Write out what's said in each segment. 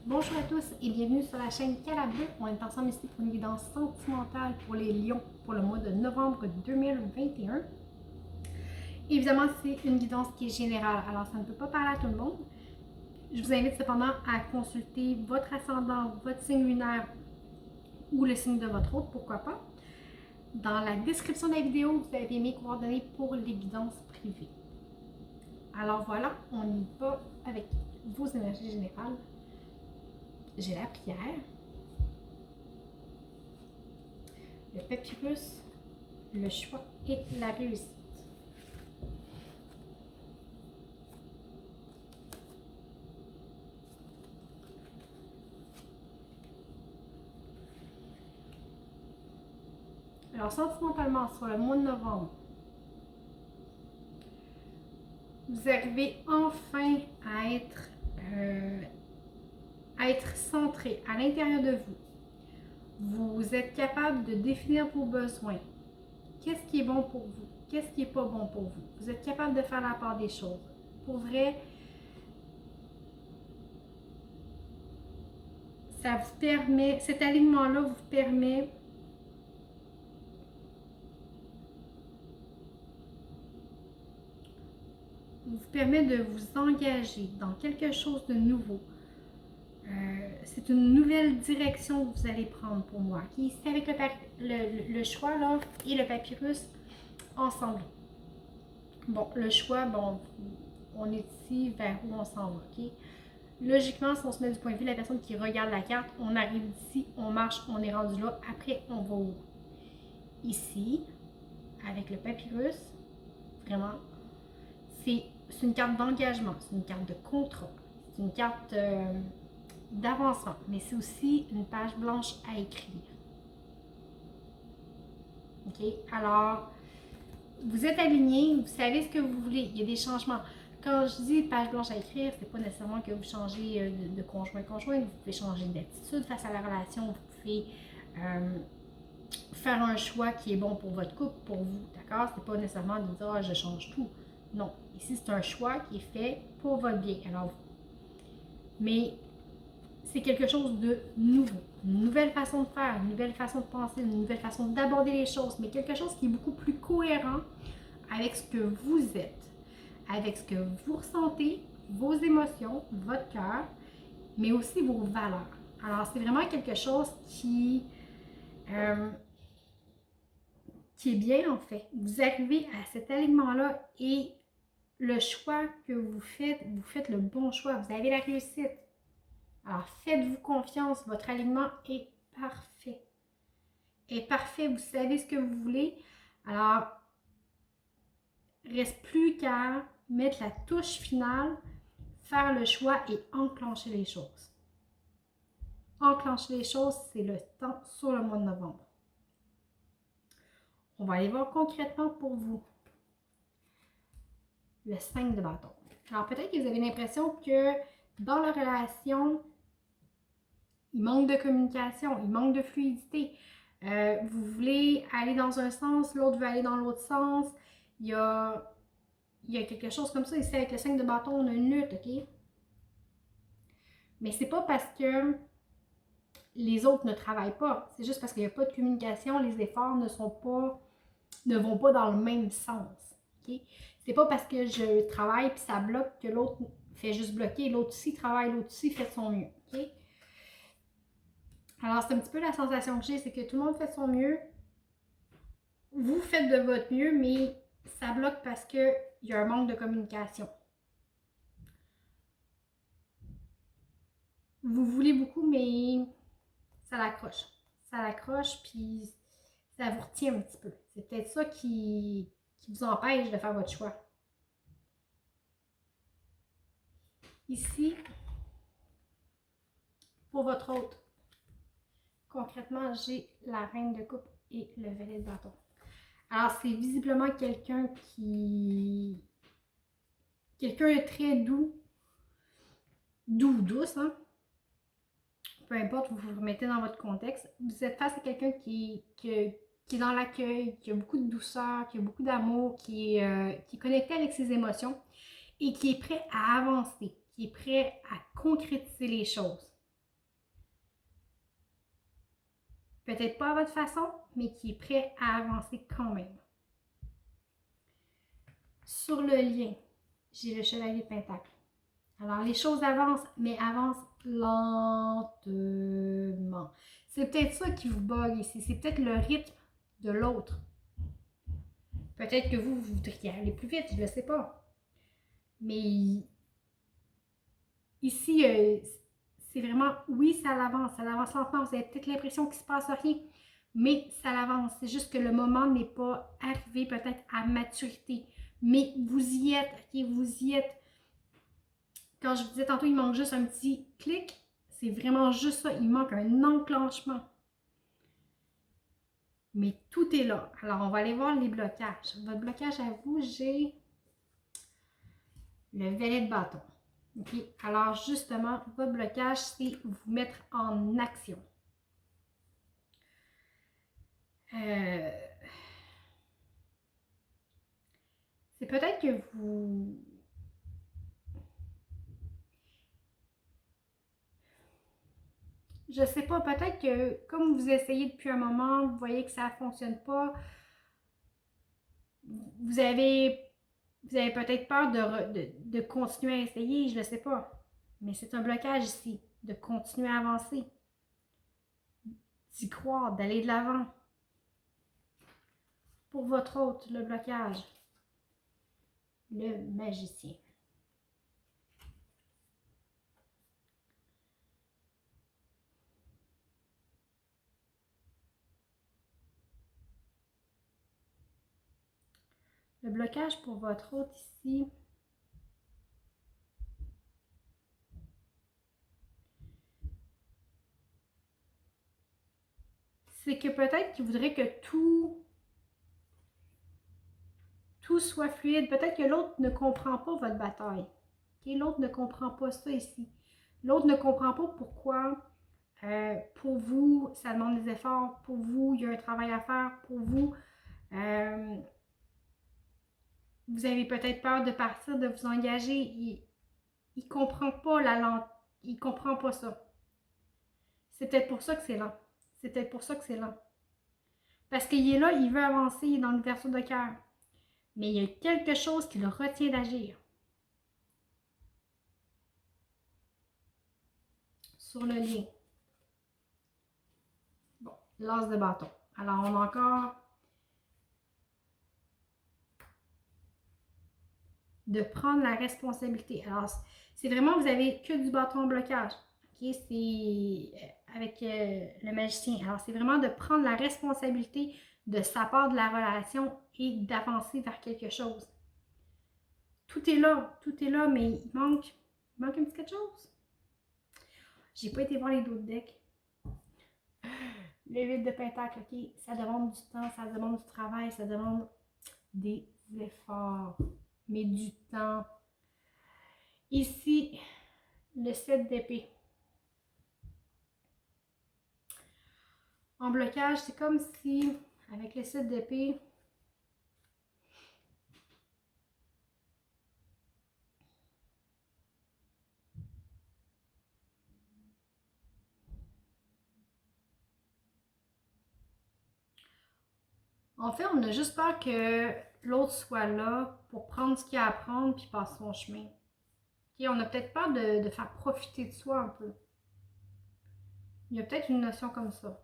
Bonjour à tous et bienvenue sur la chaîne Calabeux. On est ensemble ici pour une guidance sentimentale pour les lions pour le mois de novembre 2021. Évidemment, c'est une guidance qui est générale, alors ça ne peut pas parler à tout le monde. Je vous invite cependant à consulter votre ascendant, votre signe lunaire ou le signe de votre hôte, pourquoi pas. Dans la description de la vidéo, vous avez mes coordonnées pour les guidances privées. Alors voilà, on y va avec vos énergies générales. J'ai la prière, le papyrus, le choix et la réussite. Alors, sentimentalement, sur le mois de novembre, vous arrivez enfin à être centré à l'intérieur de vous. Vous êtes capable de définir vos besoins. Qu'est-ce qui est bon pour vous? Qu'est-ce qui n'est pas bon pour vous? Vous êtes capable de faire la part des choses. Pour vrai, ça vous permet, cet alignement-là vous permet de vous engager dans quelque chose de nouveau. C'est une nouvelle direction que vous allez prendre pour moi. Okay? Ici, avec le choix là, et le papyrus ensemble. Bon, le choix, bon, on est ici vers où on s'en va. Okay? Logiquement, si on se met du point de vue de la personne qui regarde la carte, on arrive ici, on marche, on est rendu là. Après, on va où? Ici, avec le papyrus, vraiment, c'est une carte d'engagement, c'est une carte de contrat, c'est une carte d'avancement, mais c'est aussi une page blanche à écrire. OK? Alors, vous êtes aligné, vous savez ce que vous voulez, il y a des changements. Quand je dis page blanche à écrire, c'est pas nécessairement que vous changez de conjoint-conjoint, vous pouvez changer d'attitude face à la relation, vous pouvez faire un choix qui est bon pour votre couple, pour vous, d'accord? C'est pas nécessairement de dire, je change tout. Non, ici c'est un choix qui est fait pour votre bien. Alors, mais c'est quelque chose de nouveau, une nouvelle façon de faire, une nouvelle façon de penser, une nouvelle façon d'aborder les choses, mais quelque chose qui est beaucoup plus cohérent avec ce que vous êtes, avec ce que vous ressentez, vos émotions, votre cœur, mais aussi vos valeurs. Alors, c'est vraiment quelque chose qui est bien en fait. Vous arrivez à cet alignement-là et le choix que vous faites le bon choix. Vous avez la réussite. Alors, faites-vous confiance. Votre alignement est parfait. Est parfait. Vous savez ce que vous voulez. Alors, reste plus qu'à mettre la touche finale, faire le choix et enclencher les choses. Enclencher les choses, c'est le temps sur le mois de novembre. On va aller voir concrètement pour vous. Le 5 de bâton. Alors, peut-être que vous avez l'impression que dans la relation, il manque de communication, il manque de fluidité. Vous voulez aller dans un sens, l'autre veut aller dans l'autre sens. Il y a quelque chose comme ça. Ici, avec le 5 de bâton, on a une lutte, OK? Mais c'est pas parce que les autres ne travaillent pas. C'est juste parce qu'il n'y a pas de communication, les efforts ne vont pas dans le même sens. Okay? C'est pas parce que je travaille puis ça bloque que l'autre fait juste bloquer. L'autre aussi travaille, l'autre aussi fait de son mieux. Okay? Alors, c'est un petit peu la sensation que j'ai, c'est que tout le monde fait de son mieux. Vous faites de votre mieux, mais ça bloque parce qu'il y a un manque de communication. Vous voulez beaucoup, mais ça l'accroche. Ça l'accroche, puis ça vous retient un petit peu. C'est peut-être ça qui vous empêche de faire votre choix. Ici, pour votre hôte, concrètement, j'ai la reine de coupe et le valet de bâton. Alors, c'est visiblement quelqu'un est très doux. Douce, hein? Peu importe, vous vous remettez dans votre contexte. Vous êtes face à quelqu'un qui est dans l'accueil, qui a beaucoup de douceur, qui a beaucoup d'amour, qui est connecté avec ses émotions et qui est prêt à avancer, qui est prêt à concrétiser les choses. peut-être pas à votre façon, mais qui est prêt à avancer quand même. Sur le lien, j'ai le chevalier de Pentacle. Alors, les choses avancent, mais avancent lentement. C'est peut-être ça qui vous bug ici. C'est peut-être le rythme de l'autre. Peut-être que vous voudriez aller plus vite, je ne le sais pas. Mais ici, c'est vraiment, oui, ça avance lentement. Vous avez peut-être l'impression qu'il ne se passe rien, mais ça avance. C'est juste que le moment n'est pas arrivé peut-être à maturité. Mais vous y êtes, ok? Vous y êtes. Quand je vous disais tantôt, il manque juste un petit clic, c'est vraiment juste ça. Il manque un enclenchement. Mais tout est là. Alors, on va aller voir les blocages. Votre blocage à vous, j'ai le valet de bâton. Okay? Alors, justement, votre blocage, c'est vous mettre en action. C'est peut-être que vous... Je sais pas, peut-être que comme vous essayez depuis un moment, vous voyez que ça ne fonctionne pas, vous avez peut-être peur de continuer à essayer, je ne sais pas. Mais c'est un blocage ici, de continuer à avancer, d'y croire, d'aller de l'avant. Pour votre hôte, le blocage, le magicien. Le blocage pour votre hôte ici, c'est que peut-être qu'il voudrait que tout soit fluide. Peut-être que l'autre ne comprend pas votre bataille. Okay? L'autre ne comprend pas ça ici. L'autre ne comprend pas pourquoi pour vous, ça demande des efforts. Pour vous, il y a un travail à faire. Pour vous, vous avez peut-être peur de partir, de vous engager. Il ne comprend pas la langue. Il ne comprend pas ça. C'est peut-être pour ça que c'est lent. C'est peut-être pour ça que c'est lent. Parce qu'il est là, il veut avancer, il est dans l'ouverture de cœur. Mais il y a quelque chose qui le retient d'agir. Sur le lien. Bon, l'as de bâton. Alors, on a encore de prendre la responsabilité. Alors, c'est vraiment, vous avez que du bâton en blocage. OK? C'est avec le magicien. Alors, c'est vraiment de prendre la responsabilité de sa part de la relation et d'avancer vers quelque chose. Tout est là, mais il manque un petit quelque chose. J'ai pas été voir les autres decks. Le 8 de pentacle, ok, ça demande du temps, ça demande du travail, ça demande des efforts, mais du temps. Ici, le 7 d'épée. En blocage, c'est comme si, avec le 7 d'épée, en fait, on a juste peur que l'autre soit là pour prendre ce qu'il y a à prendre puis passer son chemin. Okay, on a peut-être peur de faire profiter de soi un peu. Il y a peut-être une notion comme ça.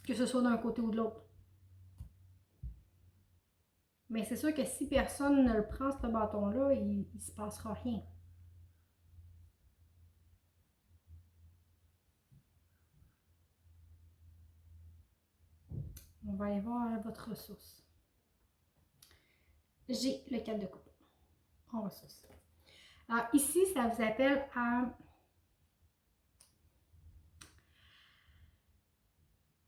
Que ce soit d'un côté ou de l'autre. Mais c'est sûr que si personne ne le prend, ce bâton-là, il ne se passera rien. On va aller voir votre ressource. J'ai le 4 de coupe en ressource. Alors ici, ça vous appelle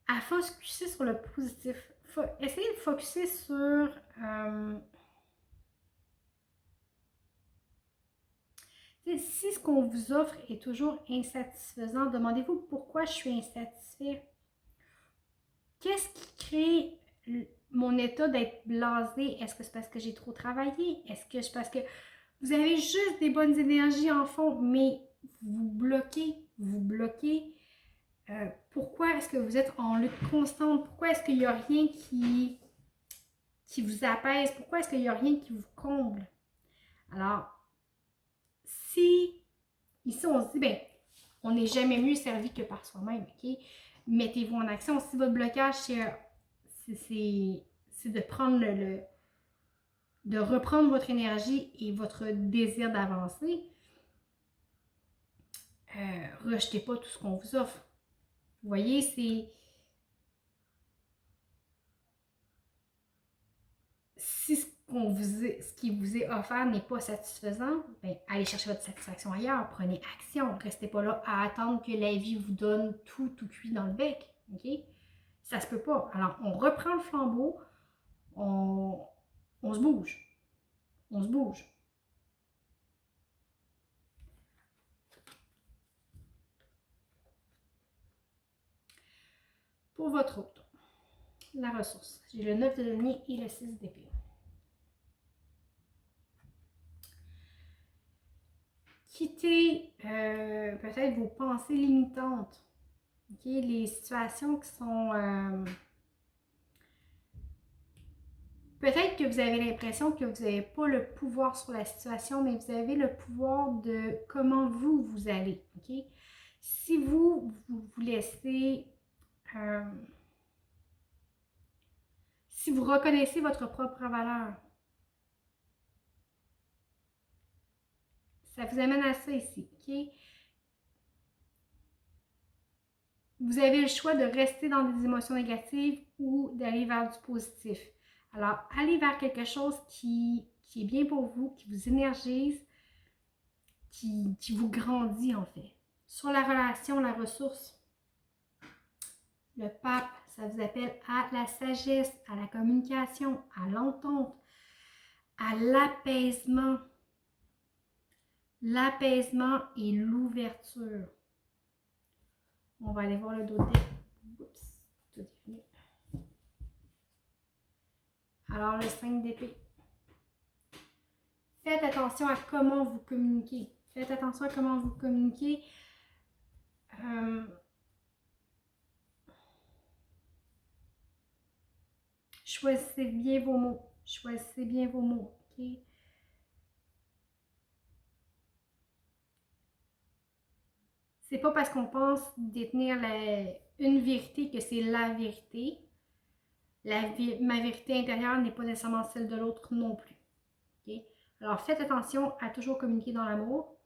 à focuser sur le positif. Essayez de focuser sur si ce qu'on vous offre est toujours insatisfaisant, demandez-vous pourquoi je suis insatisfait. Qu'est-ce qui crée mon état d'être blasé? Est-ce que c'est parce que j'ai trop travaillé? Est-ce que c'est parce que vous avez juste des bonnes énergies en fond, mais vous bloquez? Pourquoi est-ce que vous êtes en lutte constante? Pourquoi est-ce qu'il n'y a rien qui vous apaise? Pourquoi est-ce qu'il n'y a rien qui vous comble? Alors, si ici on se dit, ben, on n'est jamais mieux servi que par soi-même, ok? Mettez-vous en action. Si votre blocage, c'est de prendre de reprendre votre énergie et votre désir d'avancer, rejetez pas tout ce qu'on vous offre. Vous voyez, c'est... Si ce qui vous est offert n'est pas satisfaisant, bien, allez chercher votre satisfaction ailleurs, prenez action. Restez pas là à attendre que la vie vous donne tout cuit dans le bec. OK? Ça se peut pas. Alors, on reprend le flambeau, on se bouge. On se bouge. Pour votre autre, la ressource. J'ai le 9 de denier et le 6 d'épée. Quittez peut-être vos pensées limitantes. Okay? Les situations qui sont... peut-être que vous avez l'impression que vous n'avez pas le pouvoir sur la situation, mais vous avez le pouvoir de comment vous allez. Okay? Si vous laissez... si vous reconnaissez votre propre valeur, ça vous amène à ça ici. Okay? Vous avez le choix de rester dans des émotions négatives ou d'aller vers du positif. Alors, allez vers quelque chose qui est bien pour vous, qui vous énergise, qui vous grandit en fait. Sur la relation, la ressource, le pape, ça vous appelle à la sagesse, à la communication, à l'entente, à l'apaisement. L'apaisement et l'ouverture. On va aller voir le dos de deck. Oups, tout est fini. Alors, le 5 d'épée. Faites attention à comment vous communiquez. Faites attention à comment vous communiquez. Choisissez bien vos mots. Choisissez bien vos mots. Okay? C'est pas parce qu'on pense détenir une vérité que c'est la vérité. Ma vérité intérieure n'est pas nécessairement celle de l'autre non plus. Okay? Alors, faites attention à toujours communiquer dans l'amour.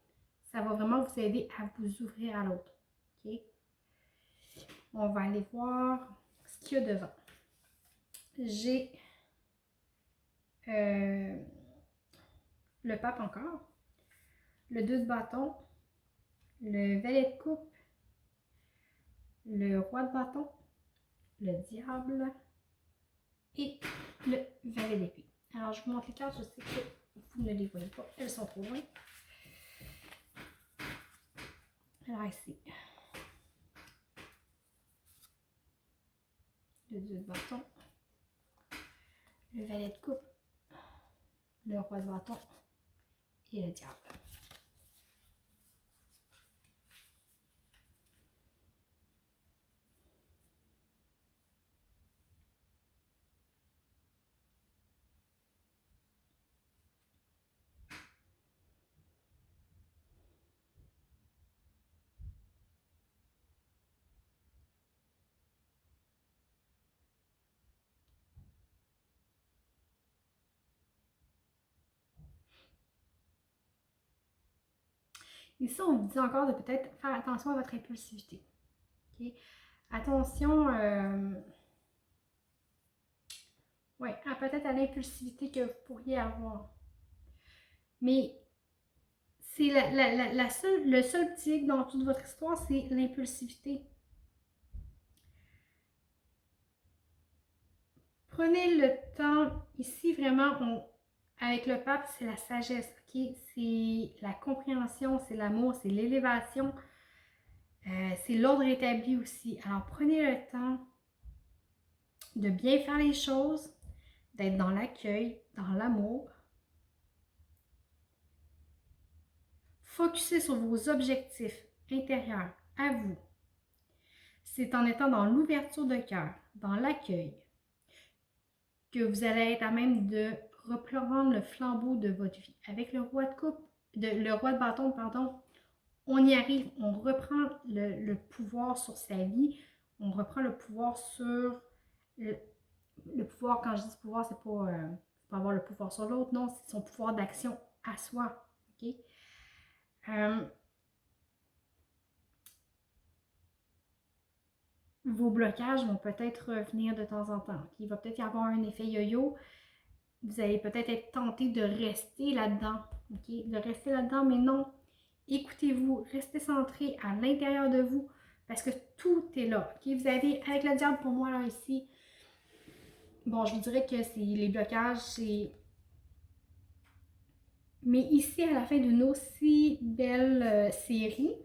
Ça va vraiment vous aider à vous ouvrir à l'autre. Okay? On va aller voir ce qu'il y a devant. J'ai le pape encore, le 2 de bâton, le valet de coupe, le roi de bâton, le diable et le valet d'épée. Alors, je vous montre les cartes, je sais que vous ne les voyez pas, elles sont trop loin. Alors ici, le 2 de bâton, le valet de coupe, le roi de bâton et le diable. Ici, on vous dit encore de peut-être faire attention à votre impulsivité. Okay? Attention, peut-être à l'impulsivité que vous pourriez avoir. Mais c'est le seul petit hic dans toute votre histoire, c'est l'impulsivité. Prenez le temps, ici vraiment, avec le pape, c'est la sagesse, okay? C'est la compréhension, c'est l'amour, c'est l'élévation, c'est l'ordre établi aussi. Alors prenez le temps de bien faire les choses, d'être dans l'accueil, dans l'amour. Focussez sur vos objectifs intérieurs, à vous. C'est en étant dans l'ouverture de cœur, dans l'accueil, que vous allez être à même de reprendre le flambeau de votre vie. Avec le roi de coupe, le roi de bâton, pardon, on y arrive, on reprend le pouvoir sur sa vie, on reprend le pouvoir sur le pouvoir. Quand je dis pouvoir, c'est pas avoir le pouvoir sur l'autre, non, c'est son pouvoir d'action à soi. Okay? Vos blocages vont peut-être revenir de temps en temps. Okay? Il va peut-être y avoir un effet yo-yo. Vous allez peut-être être tenté de rester là-dedans. Okay? De rester là-dedans, mais non. Écoutez-vous, restez centré à l'intérieur de vous parce que tout est là. Okay? Vous avez, avec le diable pour moi, là, ici, bon, je vous dirais que c'est les blocages, c'est. Mais ici, à la fin d'une aussi belle série,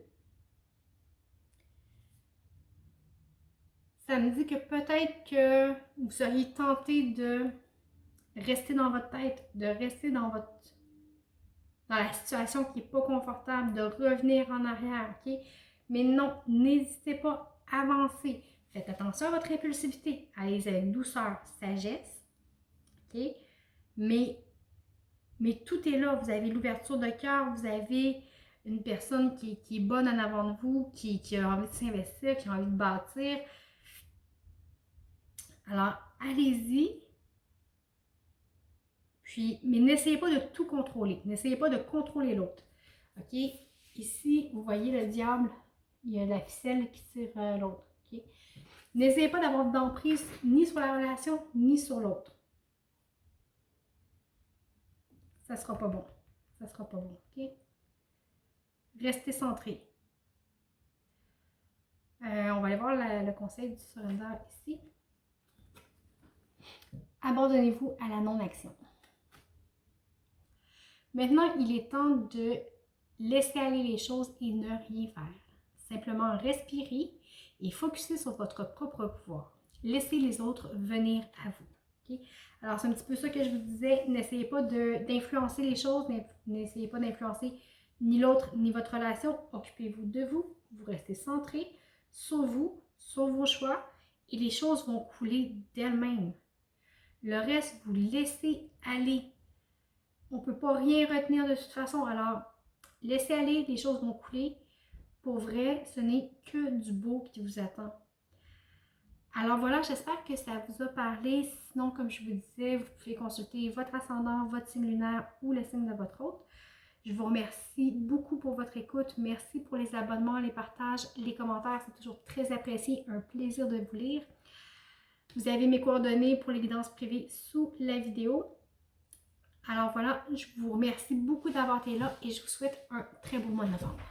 ça me dit que peut-être que vous seriez tenté de rester dans votre tête, de rester dans la situation qui n'est pas confortable, de revenir en arrière, ok? Mais non, n'hésitez pas à avancer. Faites attention à votre impulsivité. Allez avec douceur, sagesse, ok? Mais tout est là. Vous avez l'ouverture de cœur, vous avez une personne qui est bonne en avant de vous, qui a envie de s'investir, qui a envie de bâtir. Alors, allez-y. Puis, mais n'essayez pas de tout contrôler. N'essayez pas de contrôler l'autre. OK? Ici, vous voyez le diable, il y a la ficelle qui tire l'autre. OK? N'essayez pas d'avoir d'emprise ni sur la relation, ni sur l'autre. Ça sera pas bon. Ça sera pas bon. OK? Restez centré. On va aller voir le conseil du surrender ici. Abandonnez-vous à la non-action. Maintenant, il est temps de laisser aller les choses et ne rien faire. Simplement respirer et focuser sur votre propre pouvoir. Laissez les autres venir à vous. Okay? Alors, c'est un petit peu ça que je vous disais. N'essayez pas d'influencer les choses. N'essayez pas d'influencer ni l'autre ni votre relation. Occupez-vous de vous. Vous restez centré sur vous, sur vos choix et les choses vont couler d'elles-mêmes. Le reste, vous laissez aller. On ne peut pas rien retenir de toute façon. Alors, laissez aller, les choses vont couler. Pour vrai, ce n'est que du beau qui vous attend. Alors voilà, j'espère que ça vous a parlé. Sinon, comme je vous disais, vous pouvez consulter votre ascendant, votre signe lunaire ou le signe de votre hôte. Je vous remercie beaucoup pour votre écoute. Merci pour les abonnements, les partages, les commentaires. C'est toujours très apprécié. Un plaisir de vous lire. Vous avez mes coordonnées pour les guidances privées sous la vidéo. Alors voilà, je vous remercie beaucoup d'avoir été là et je vous souhaite un très beau mois de novembre.